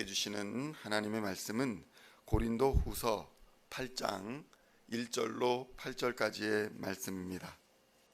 주시는 하나님의 말씀은 고린도 후서 8장 1절로 8절까지의 말씀입니다.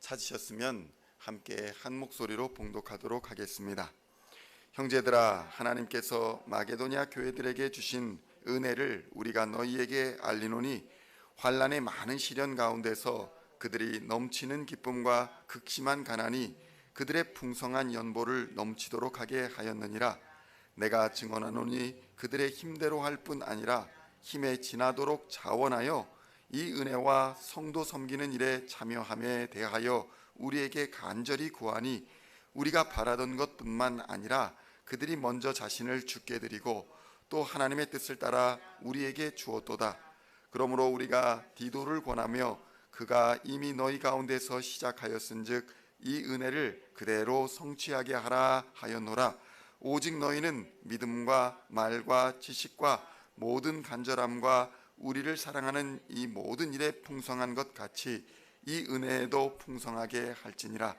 찾으셨으면 함께 한 목소리로 봉독하도록 하겠습니다. 형제들아, 하나님께서 마게도냐 교회들에게 주신 은혜를 우리가 너희에게 알리노니 환난의 많은 시련 가운데서 그들이 넘치는 기쁨과 극심한 가난이 그들의 풍성한 연보를 넘치도록 하게 하였느니라. 내가 증언하노니 그들의 힘대로 할 뿐 아니라 힘에 지나도록 자원하여 이 은혜와 성도 섬기는 일에 참여함에 대하여 우리에게 간절히 구하니, 우리가 바라던 것뿐만 아니라 그들이 먼저 자신을 주께 드리고 또 하나님의 뜻을 따라 우리에게 주었도다. 그러므로 우리가 디도를 권하며 그가 이미 너희 가운데서 시작하였은즉 이 은혜를 그대로 성취하게 하라 하였노라. 오직 너희는 믿음과 말과 지식과 모든 간절함과 우리를 사랑하는 이 모든 일에 풍성한 것 같이 이 은혜에도 풍성하게 할지니라.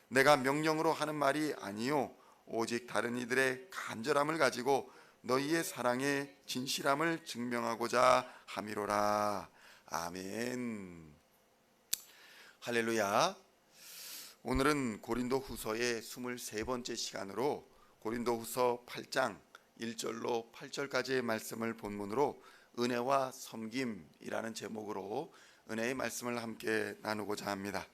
내가 명령으로 하는 말이 아니요 오직 다른 이들의 간절함을 가지고 너희의 사랑의 진실함을 증명하고자 함이로라. 아멘. 할렐루야. 오늘은 고린도 후서의 23번째 시간으로 고린도 후서 8장 1절로 8절까지의 말씀을 본문으로 은혜와 섬김이라는 제목으로 은혜의 말씀을 함께 나누고자 합니다.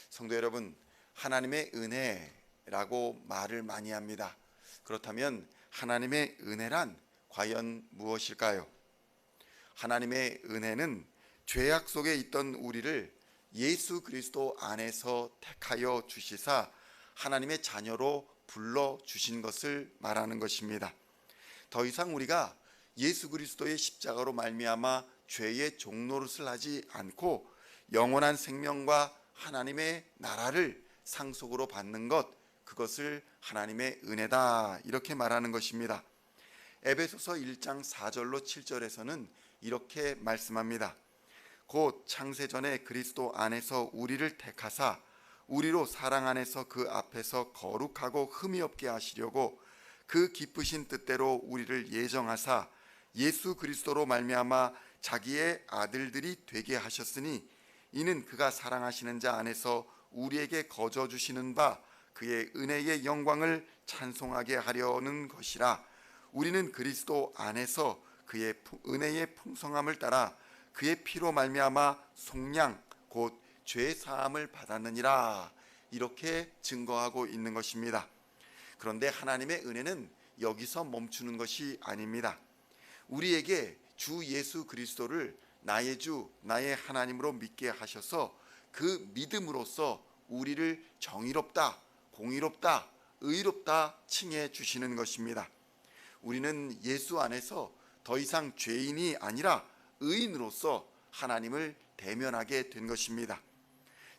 성도 여러분, 하나님의 은혜라고 말을 많이 합니다. 그렇다면 하나님의 은혜란 과연 무엇일까요? 하나님의 은혜는 죄악 속에 있던 우리를 예수 그리스도 안에서 택하여 주시사 하나님의 자녀로 불러주신 것을 말하는 것입니다. 더 이상 우리가 예수 그리스도의 십자가로 말미암아 죄의 종노릇을 하지 않고 영원한 생명과 하나님의 나라를 상속으로 받는 것, 그것을 하나님의 은혜다, 이렇게 말하는 것입니다. 에베소서 1장 4절로 7절에서는 이렇게 말씀합니다. 곧 창세전에 그리스도 안에서 우리를 택하사 우리로 사랑 안에서 그 앞에서 거룩하고 흠이 없게 하시려고 그 기쁘신 뜻대로 우리를 예정하사 예수 그리스도로 말미암아 자기의 아들들이 되게 하셨으니, 이는 그가 사랑하시는 자 안에서 우리에게 거저 주시는 바 그의 은혜의 영광을 찬송하게 하려는 것이라. 우리는 그리스도 안에서 그의 은혜의 풍성함을 따라 그의 피로 말미암아 속량 곧 죄 사함을 받았느니라, 이렇게 증거하고 있는 것입니다. 그런데 하나님의 은혜는 여기서 멈추는 것이 아닙니다. 우리에게 주 예수 그리스도를 나의 주 나의 하나님으로 믿게 하셔서 그 믿음으로써 우리를 정의롭다, 공의롭다, 의롭다 칭해 주시는 것입니다. 우리는 예수 안에서 더 이상 죄인이 아니라 의인으로서 하나님을 대면하게 된 것입니다.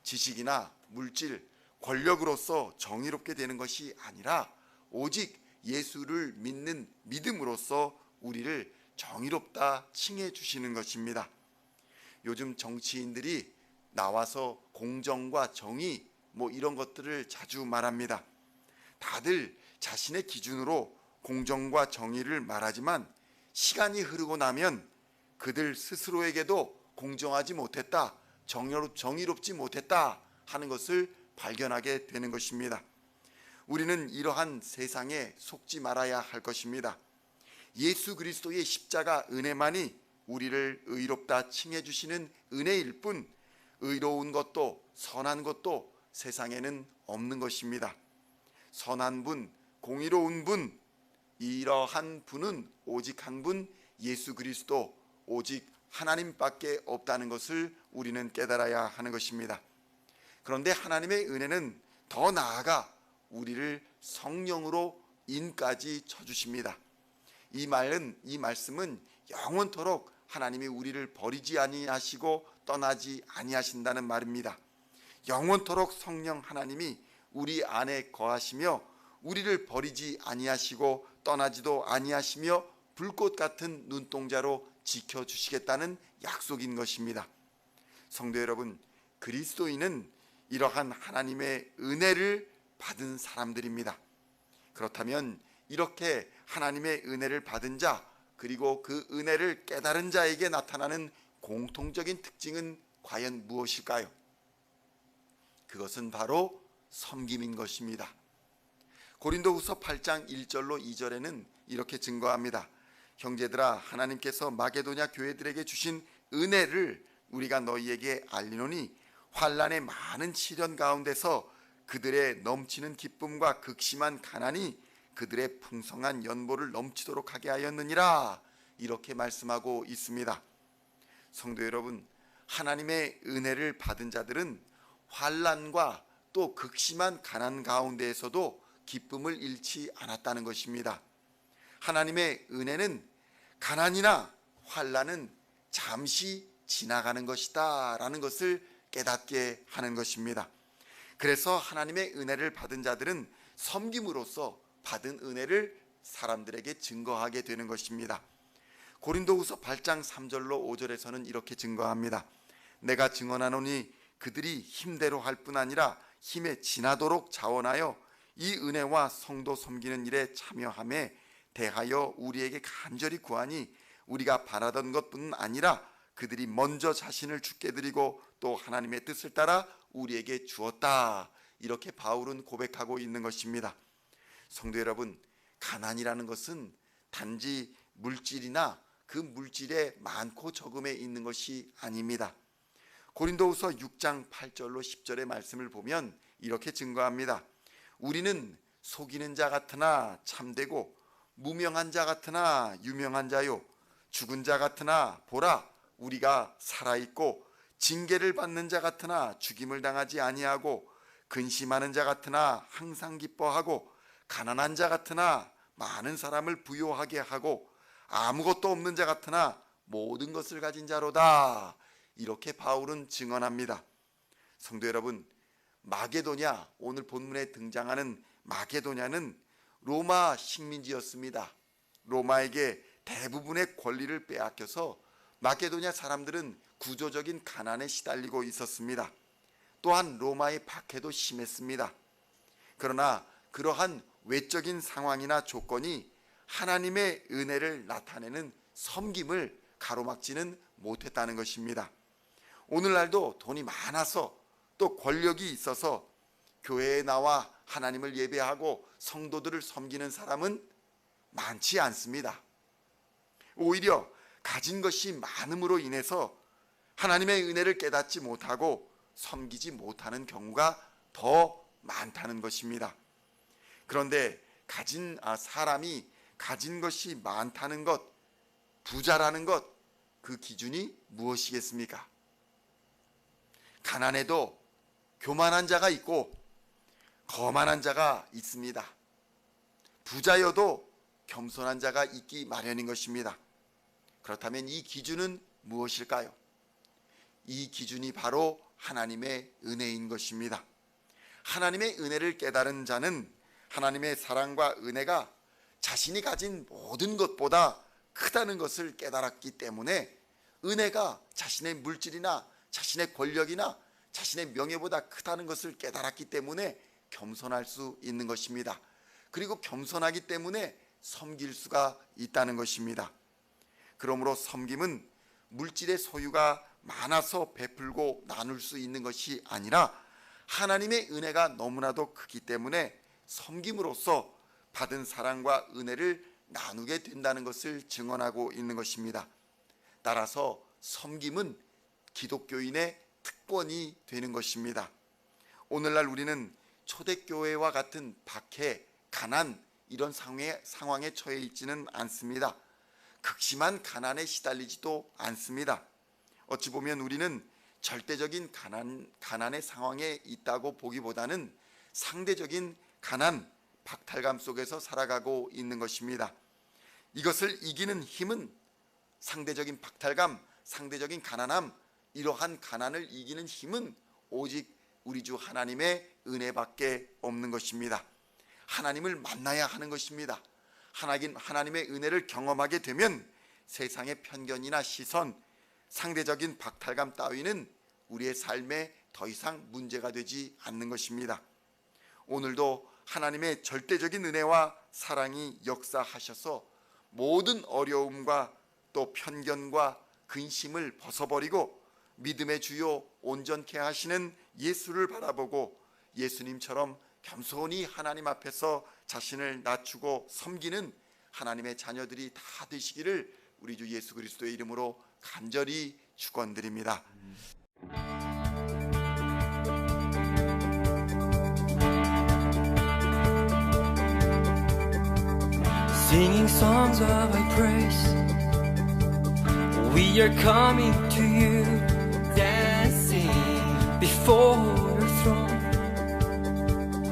지식이나 물질, 권력으로서 정의롭게 되는 것이 아니라 오직 예수를 믿는 믿음으로써 우리를 정의롭다 칭해 주시는 것입니다. 요즘 정치인들이 나와서 공정과 정의 이런 것들을 자주 말합니다. 다들 자신의 기준으로 공정과 정의를 말하지만 시간이 흐르고 나면 그들 스스로에게도 공정하지 못했다, 정의롭지 못했다 하는 것을 발견하게 되는 것입니다. 우리는 이러한 세상에 속지 말아야 할 것입니다. 예수 그리스도의 십자가 은혜만이 우리를 의롭다 칭해 주시는 은혜일 뿐, 의로운 것도 선한 것도 세상에는 없는 것입니다. 선한 분, 공의로운 분, 이러한 분은 오직 한 분, 예수 그리스도, 오직 하나님밖에 없다는 것을 우리는 깨달아야 하는 것입니다. 그런데 하나님의 은혜는 더 나아가 우리를 성령으로 인까지 쳐주십니다. 이 말씀은 영원토록 하나님이 우리를 버리지 아니하시고 떠나지 아니하신다는 말입니다. 영원토록 성령 하나님이 우리 안에 거하시며 우리를 버리지 아니하시고 떠나지도 아니하시며 불꽃 같은 눈동자로 지켜주시겠다는 약속인 것입니다. 성도 여러분, 그리스도인은 이러한 하나님의 은혜를 받은 사람들입니다. 그렇다면 이렇게 하나님의 은혜를 받은 자, 그리고 그 은혜를 깨달은 자에게 나타나는 공통적인 특징은 과연 무엇일까요? 그것은 바로 섬김인 것입니다. 고린도후서 8장 1절로 2절에는 이렇게 증거합니다. 형제들아, 하나님께서 마게도냐 교회들에게 주신 은혜를 우리가 너희에게 알리노니 환난의 많은 시련 가운데서 그들의 넘치는 기쁨과 극심한 가난이 그들의 풍성한 연보를 넘치도록 하게 하였느니라. 이렇게 말씀하고 있습니다. 성도 여러분, 하나님의 은혜를 받은 자들은 환난과 또 극심한 가난 가운데에서도 기쁨을 잃지 않았다는 것입니다. 하나님의 은혜는 가난이나 환난은 잠시 지나가는 것이다 라는 것을 깨닫게 하는 것입니다. 그래서 하나님의 은혜를 받은 자들은 섬김으로써 받은 은혜를 사람들에게 증거하게 되는 것입니다. 고린도후서 8장 3절로 5절에서는 이렇게 증거합니다. 내가 증언하노니 그들이 힘대로 할 뿐 아니라 힘에 지나도록 자원하여 이 은혜와 성도 섬기는 일에 참여함에 대하여 우리에게 간절히 구하니 우리가 바라던 것뿐 아니라 그들이 먼저 자신을 주께 드리고 또 하나님의 뜻을 따라 우리에게 주었다. 이렇게 바울은 고백하고 있는 것입니다. 성도 여러분, 가난이라는 것은 단지 물질이나 그 물질의 많고 적음에 있는 것이 아닙니다. 고린도후서 6장 8절로 10절의 말씀을 보면 이렇게 증거합니다. 우리는 속이는 자 같으나 참되고 무명한 자 같으나 유명한 자요, 죽은 자 같으나 보라 우리가 살아있고 징계를 받는 자 같으나 죽임을 당하지 아니하고 근심하는 자 같으나 항상 기뻐하고 가난한 자 같으나 많은 사람을 부요하게 하고 아무것도 없는 자 같으나 모든 것을 가진 자로다. 이렇게 바울은 증언합니다. 성도 여러분, 마게도냐, 오늘 본문에 등장하는 마게도냐는 로마 식민지였습니다. 로마에게 대부분의 권리를 빼앗겨서 마게도냐 사람들은 구조적인 가난에 시달리고 있었습니다. 또한 로마의 박해도 심했습니다. 그러나 그러한 외적인 상황이나 조건이 하나님의 은혜를 나타내는 섬김을 가로막지는 못했다는 것입니다. 오늘날도 돈이 많아서 또 권력이 있어서 교회에 나와 하나님을 예배하고 성도들을 섬기는 사람은 많지 않습니다. 오히려 가진 것이 많음으로 인해서 하나님의 은혜를 깨닫지 못하고 섬기지 못하는 경우가 더 많다는 것입니다. 그런데 사람이 가진 것이 많다는 것, 부자라는 것, 그 기준이 무엇이겠습니까? 가난해도 교만한 자가 있고 거만한 자가 있습니다. 부자여도 겸손한 자가 있기 마련인 것입니다. 그렇다면 이 기준은 무엇일까요? 이 기준이 바로 하나님의 은혜인 것입니다. 하나님의 은혜를 깨달은 자는 하나님의 사랑과 은혜가 자신이 가진 모든 것보다 크다는 것을 깨달았기 때문에 은혜가 자신의 물질이나 자신의 권력이나 자신의 명예보다 크다는 것을 깨달았기 때문에 겸손할 수 있는 것입니다. 그리고 겸손하기 때문에 섬길 수가 있다는 것입니다. 그러므로 섬김은 물질의 소유가 많아서 베풀고 나눌 수 있는 것이 아니라 하나님의 은혜가 너무나도 크기 때문에 섬김으로써 받은 사랑과 은혜를 나누게 된다는 것을 증언하고 있는 것입니다. 따라서 섬김은 기독교인의 특권이 되는 것입니다. 오늘날 우리는 초대교회와 같은 박해, 가난 이런 상황에 처해 있지는 않습니다. 극심한 가난에 시달리지도 않습니다. 어찌 보면 우리는 절대적인 가난의 상황에 있다고 보기보다는 상대적인 가난, 박탈감 속에서 살아가고 있는 것입니다. 이것을 이기는 힘은 상대적인 박탈감, 상대적인 가난함, 이러한 가난을 이기는 힘은 오직 우리 주 하나님의 은혜밖에 없는 것입니다. 하나님을 만나야 하는 것입니다. 하나님의 은혜를 경험하게 되면 세상의 편견이나 시선, 상대적인 박탈감 따위는 우리의 삶에 더 이상 문제가 되지 않는 것입니다. 오늘도 하나님의 절대적인 은혜와 사랑이 역사하셔서 모든 어려움과 또 편견과 근심을 벗어버리고 믿음의 주요 온전케 하시는 예수를 바라보고 예수님처럼 겸손히 하나님 앞에서 자신을 낮추고 섬기는 하나님의 자녀들이 다 되시기를 우리 주 예수 그리스도의 이름으로 간절히 축원드립니다. Singing songs of thy praise, we are coming to you, dancing before